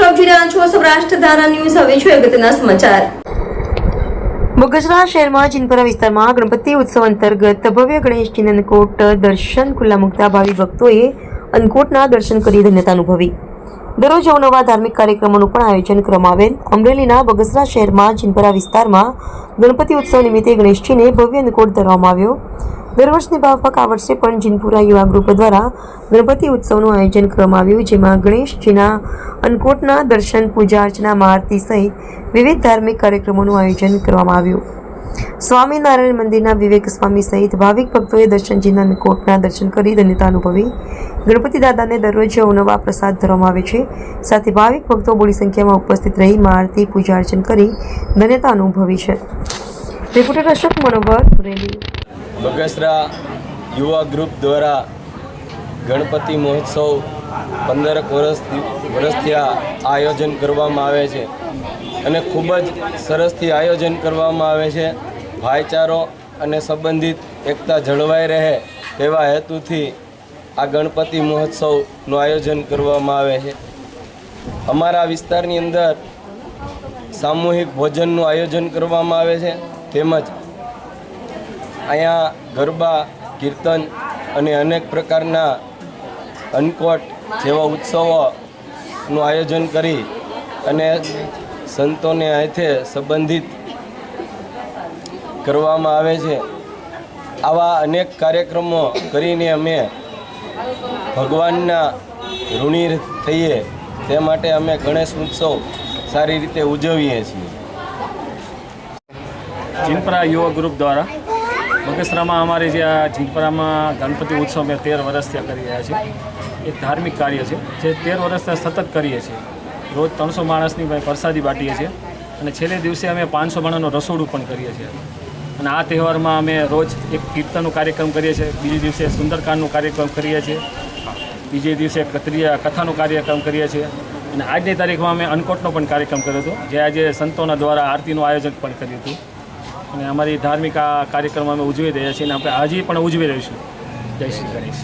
આપ જોઈ રહ્યા છો સૌરાષ્ટ્ર ધારા ન્યૂઝ। હવે જોઈએ અગત્યના સમાચાર। બગસરા શહેરમાં જીનપરા વિસ્તારમાં ગણપતિ ઉત્સવ અંતર્ગત ભવ્ય ગણેશજીના અન્નકૂટ દર્શન ખુલ્લા મૂકતા ભાવિ ભક્તોએ અન્નકૂટના દર્શન કરી ધન્યતા અનુભવી। દરરોજ અવનવા ધાર્મિક કાર્યક્રમોનું પણ આયોજન કરવામાં આવેલ। અમરેલીના બગસરા શહેરમાં જીનપરા વિસ્તારમાં ગણપતિ ઉત્સવ નિમિત્તે ગણેશજીને ભવ્ય અન્નકૂટ ધરવામાં આવ્યો। દર વર્ષની માફક આ વર્ષે પણ જીનપુરા યુવા ગ્રુપ દ્વારા ગણપતિ ઉત્સવનું આયોજન કરવામાં આવ્યું, જેમાં ગણેશજીના અન્નકૂટના દર્શન, પૂજા અર્ચના, આરતી સહિત વિવિધ ધાર્મિક કાર્યક્રમોનું આયોજન કરવામાં આવ્યું। સ્વામિનારાયણ મંદિરના વિવેક સ્વામી સહિત ભાવિક ભક્તોએ દર્શનજીના અન્નકૂટના દર્શન કરી ધન્યતા અનુભવી। ગણપતિ દાદાને દરરોજ અવનવા પ્રસાદ ધરવામાં આવે છે, સાથે ભાવિક ભક્તો મોટી સંખ્યામાં ઉપસ્થિત રહી આરતી, પૂજા અર્ચન કરી ધન્યતા અનુભવી છે। રિપોર્ટર અશોક મનોહર, અમરેલી। બગસરા યુવા ગ્રુપ દ્વારા ગણપતિ મહોત્સવ 15 વર્ષથી આયોજન કરવામાં આવે છે અને ખૂબ જ સરસથી આયોજન કરવામાં આવે છે। ભાઈચારો અને સંબંધિત એકતા જળવાઈ રહે તેવા હેતુથી આ ગણપતિ મહોત્સવનું આયોજન કરવામાં આવે છે। અમારા વિસ્તારની અંદર સામૂહિક ભોજનનું આયોજન કરવામાં આવે છે, તેમજ અહીંયા ગરબા, કીર્તન અને અનેક પ્રકારના અન્નકૂટ જેવા ઉત્સવોનું આયોજન કરી અને સંતોને હાથે સંબંધિત કરવામાં આવે છે। આવા અનેક કાર્યક્રમો કરીને અમે ભગવાનના ઋણી થઈએ તે માટે અમે ગણેશ ઉત્સવ સારી રીતે ઉજવીએ છીએ। જીનપરા યુવા ગ્રુપ દ્વારા બગસરામાં અમારે જે આ જીનપરામાં ગણપતિ ઉત્સવ અમે 13 વર્ષથી કરી રહ્યા છીએ। એક ધાર્મિક કાર્ય છે જે 13 વર્ષથી સતત કરીએ છીએ। રોજ 300 માણસની પ્રસાદી બાટીએ છીએ અને છેલ્લે દિવસે અમે 500 માણસનું રસોડું પણ કરીએ છીએ। અને આ તહેવારમાં અમે રોજ એક કીર્તનનો કાર્યક્રમ કરીએ છીએ, બીજે દિવસે સુંદરકાંડનો કાર્યક્રમ કરીએ છીએ, બીજે દિવસે કથાનો કાર્યક્રમ કરીએ છીએ અને આજની તારીખમાં અમે અન્નકૂટનો પણ કાર્યક્રમ કર્યો હતો, જે આજે સંતોના દ્વારા આરતીનું આયોજન પણ કર્યું હતું। અને અમારી ધાર્મિક આ કાર્યક્રમ અમે ઉજવી રહ્યા છીએ અને આપણે હજી પણ ઉજવી રહીશું। જય શ્રી ગણેશ।